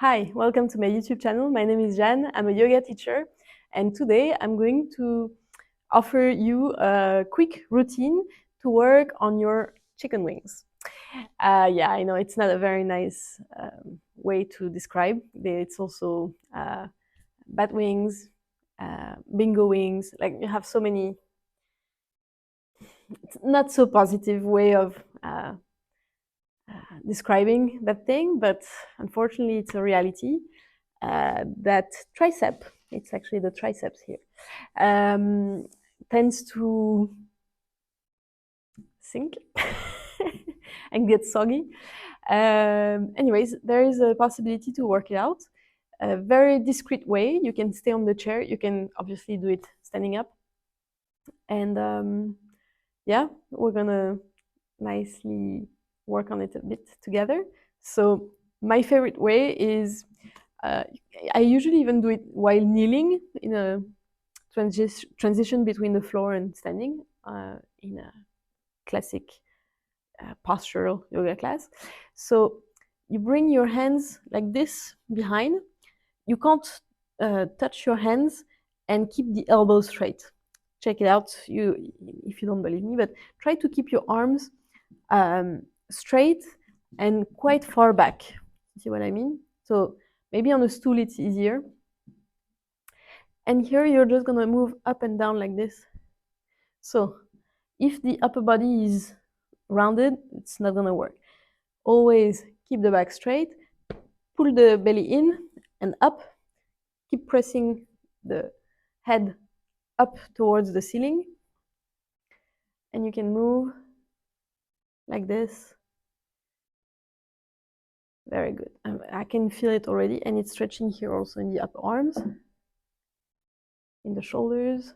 Hi, welcome to my YouTube channel. My name is Jeanne. I'm a yoga teacher, and today I'm going to offer you a quick routine to work on your chicken wings. Yeah, I know it's not a very nice way to describe. It's also bat wings, bingo wings. Like you have so many. It's not so positive way of describing that thing, but unfortunately, it's a reality. That tricep, it's actually the triceps here, tends to sink and get soggy. Anyways, there is a possibility to work it out. A very discreet way. You can stay on the chair. You can obviously do it standing up. And yeah, we're gonna nicely work on it a bit together. So my favorite way is I usually even do it while kneeling in a transition between the floor and standing in a classic postural yoga class. So you bring your hands like this behind. You can't touch your hands and keep the elbows straight. Check it out, if you don't believe me, but try to keep your arms straight and quite far back. See what I mean? So maybe on a stool it's easier. And here you're just gonna move up and down like this. So if the upper body is rounded, it's not gonna work. Always keep the back straight, pull the belly in and up, keep pressing the head up towards the ceiling. And you can move like this. Very good. I can feel it already, and it's stretching here also in the upper arms, in the shoulders.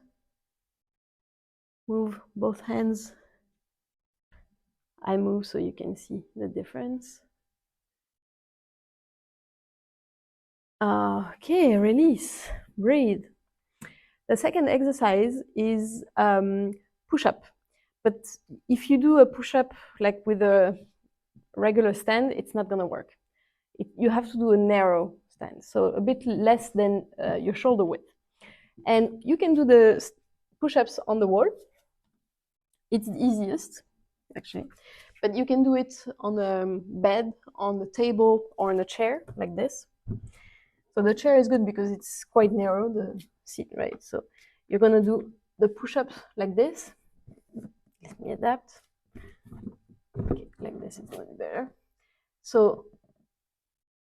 Move both hands. I move so you can see the difference. Okay, release, breathe. The second exercise is push-up. But if you do a push-up like with a regular stand, it's not gonna work. You have to do a narrow stand, so a bit less than your shoulder width. And you can do the push-ups on the wall. It's the easiest, actually. But you can do it on a bed, on the table, or on a chair, like this. So the chair is good because it's quite narrow, the seat, right? So you're gonna do the push-ups like this. Let me adapt. Okay, like this, it's gonna be better. So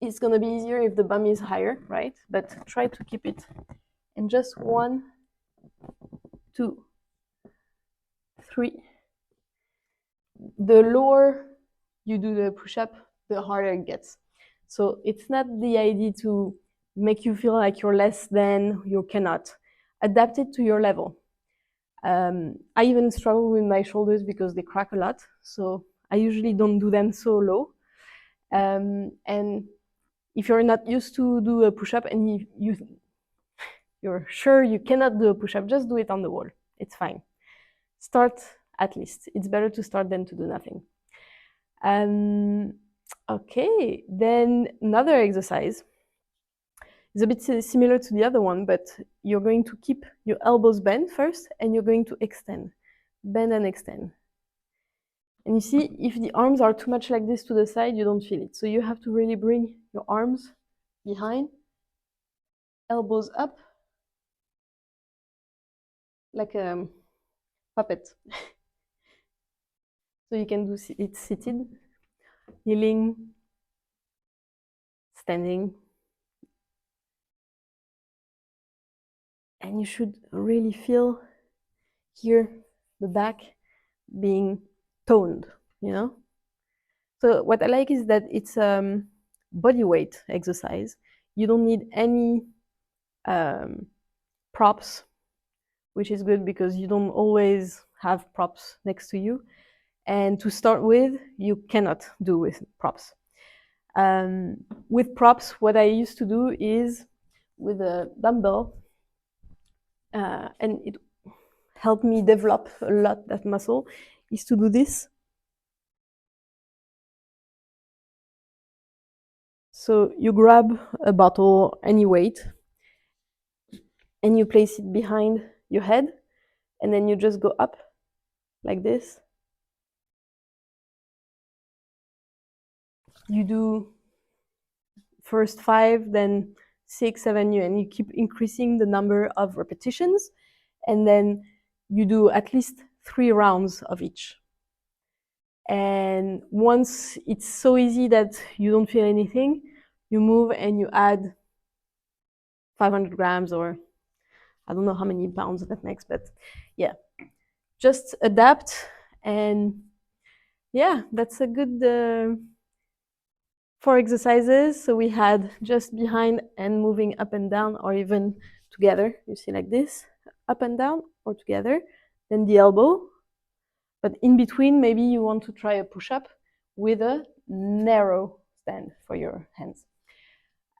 it's gonna be easier if the bum is higher, right? But try to keep it in just 1, 2, 3. The lower you do the push-up, the harder it gets. So it's not the idea to make you feel like you're less than, you cannot. Adapt it to your level. I even struggle with my shoulders because they crack a lot, so I usually don't do them so low. And if you're not used to do a push-up and you're sure you cannot do a push-up, just do it on the wall. It's fine. Start at least. It's better to start than to do nothing. Okay, then another exercise is a bit similar to the other one, but you're going to keep your elbows bent first, and you're going to extend. Bend and extend. And you see, if the arms are too much like this to the side, you don't feel it. So you have to really bring your arms behind, elbows up, like a puppet. So you can do it seated, kneeling, standing. And you should really feel here the back being toned, you know? So what I like is that it's body weight exercise. You don't need any props, which is good because you don't always have props next to you. And to start with, you cannot do with props. With props, what I used to do is with a dumbbell, and it helped me develop a lot that muscle, is to do this. So you grab a bottle, any weight, and you place it behind your head, and then you just go up like this. You do first 5, then 6, 7, and you keep increasing the number of repetitions, and then you do at least 3 rounds of each. And once it's so easy that you don't feel anything, you move and you add 500 grams, or I don't know how many pounds that makes, but yeah, just adapt. And yeah, that's a good 4 exercises. So we had just behind and moving up and down, or even together. You see, like this, up and down or together. Then the elbow. But in between, maybe you want to try a push-up with a narrow stand for your hands.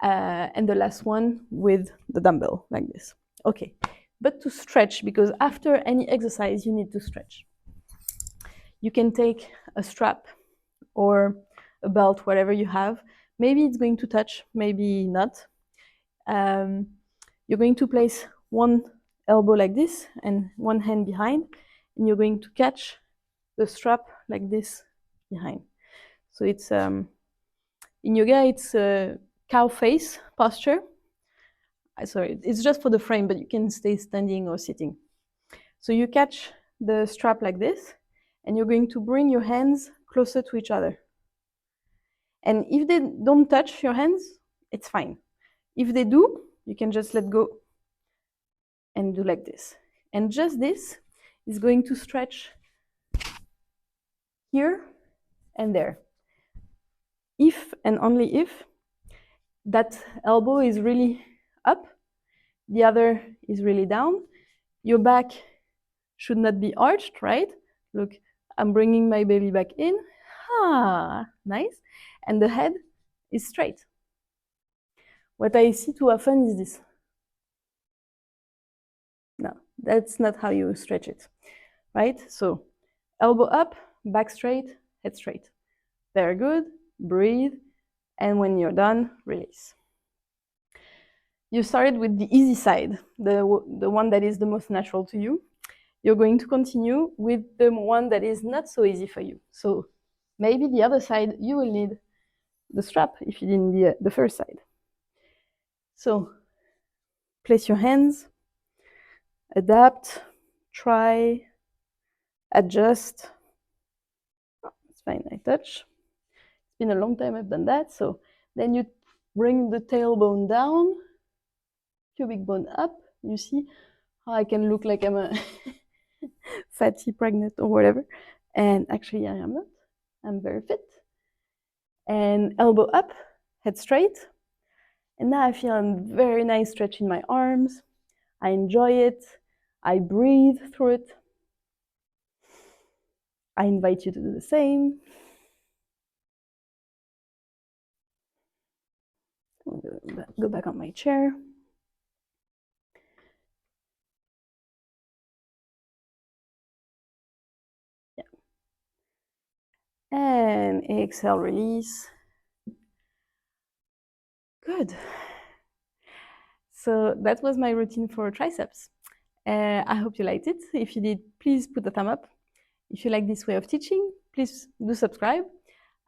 And the last one with the dumbbell, like this. Okay, but to stretch, because after any exercise, you need to stretch. You can take a strap or a belt, whatever you have. Maybe it's going to touch, maybe not. You're going to place one elbow like this and one hand behind, and you're going to catch the strap like this behind. So it's in yoga, it's a cow face posture. Sorry, it's just for the frame, but you can stay standing or sitting. So you catch the strap like this, and you're going to bring your hands closer to each other. And if they don't touch your hands, it's fine. If they do, you can just let go and do like this. And just this is going to stretch here and there. If and only if that elbow is really up, the other is really down, your back should not be arched, right? Look, I'm bringing my belly back in. Ah, nice. And the head is straight. What I see too often is this. No, that's not how you stretch it, right? So elbow up, back straight, head straight. Very good. Breathe. And when you're done, release. You started with the easy side, the one that is the most natural to you. You're going to continue with the one that is not so easy for you. So maybe the other side, you will need the strap if you didn't the first side. So place your hands, adapt, try, adjust. Oh, it's fine, I touch. It's been a long time I've done that. So then you bring the tailbone down, pubic bone up. You see how I can look like I'm a fatty, pregnant, or whatever. And actually, I am not. I'm very fit. And elbow up, head straight. And now I feel a very nice stretch in my arms. I enjoy it. I breathe through it. I invite you to do the same. Go back on my chair. Yeah. And exhale, release. Good. So that was my routine for triceps. I hope you liked it. If you did, please put a thumb up. If you like this way of teaching, please do subscribe.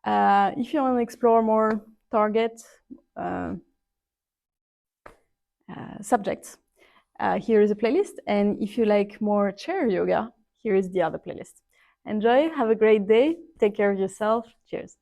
If you want to explore more target subjects, here is a playlist. And if you like more chair yoga, here is the other playlist. Enjoy, have a great day, take care of yourself. Cheers.